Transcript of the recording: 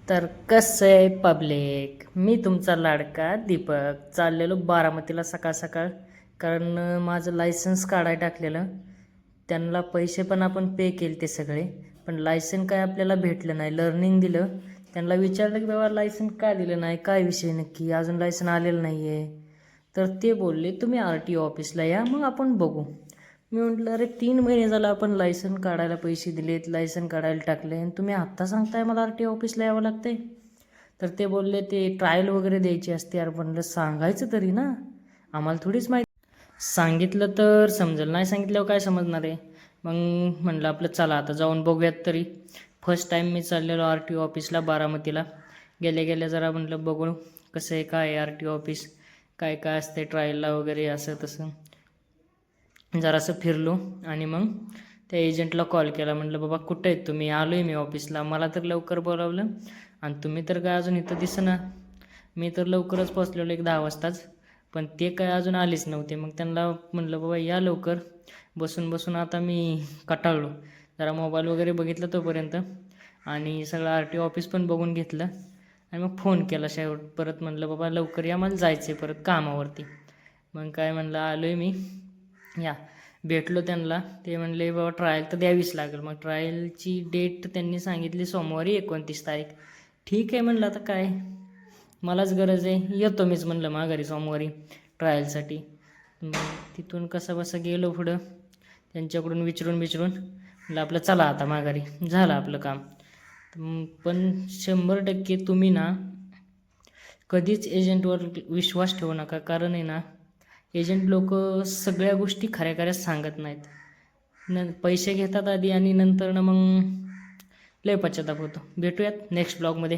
तर कसं आहे पब्लिक, मी तुमचा लाडका दीपक चाललेलो बारामतीला सकाळ सकाळ. कारण माझं लायसन्स काढायला टाकलेलं. त्यांना पैसे पण आपण पे केले ते सगळे, पण लायसन काय आपल्याला भेटलं नाही. लर्निंग दिलं, त्यांना विचारलं की बाबा लायसन का दिलं नाही, काय विषय नक्की, अजून लायसन आलेलं नाही आहे. तर ते बोलले तुम्ही आर टी ओ ऑफिसला या, मग आपण बघू. मी म्हटलं अरे 3 महिने झालं आपण लायसन काढायला पैसे दिलेत, लायसन काढायला टाकले, आणि तुम्ही आत्ता सांगताय मला आर टी ओ ऑफिसला यावं लागतंय. तर ते बोलले ते ट्रायल वगैरे द्यायची असते. यार म्हणलं सांगायचं तरी ना, आम्हाला थोडीच माहिती. सांगितलं तर समजेल, नाही सांगितल्यावर काय समजणार आहे. मग म्हणलं आपलं चला आता जाऊन बघूयात तरी. फर्स्ट टाईम मी चाललेलो आर टी ओ ऑफिसला बारामतीला. गेल्या गेल्या जरा म्हटलं बघू कसं आहे, काय आहे आर टी ओ ऑफिस, काय काय असते ट्रायलला वगैरे, असं तसं जरासं फिरलो. आणि मग त्या एजंटला कॉल केला, म्हटलं बाबा कुठं आहेत तुम्ही, आलो आहे मी ऑफिसला, मला तर लवकर बोलावलं आणि तुम्ही तर काय अजून इथं दिसेना. मी तर लवकरच पोचलेलो 10 वाजताच, पण ते काय अजून आलेच नव्हते. मग त्यांना म्हटलं बाबा या लवकर. बसून बसून आता मी कटाळलो. जरा मोबाईल वगैरे बघितलं तोपर्यंत, आणि सगळं आर टी ऑफिस पण बघून घेतलं. आणि मग फोन केला शेवट परत, म्हटलं बाबा लवकर या, मला जायचं आहे परत कामावरती. मग काय म्हणलं आलो आहे मी, या. भेटलो त्यांना. ते म्हणले बाबा ट्रायल तर द्यावीच लागेल. मग ट्रायलची डेट त्यांनी सांगितली सोमवारी 29 तारीख. ठीक आहे म्हणलं, आता काय मलाच गरज आहे, येतो मीच म्हणलं माघारी सोमवारी ट्रायलसाठी. मग तिथून कसं बसं गेलो पुढं, त्यांच्याकडून विचारून म्हणलं आपलं चला आता माघारी, झालं आपलं काम. पण 100% तुम्ही ना कधीच एजंटवर विश्वास ठेवू नका. कारण आहे ना, एजंट लोक सगळ्या गोष्टी खऱ्या खऱ्याच सांगत नाहीत. पैसे घेतात आधी आणि नंतर ना मग लय पश्चाताप होतो. भेटूयात नेक्स्ट ब्लॉगमध्ये.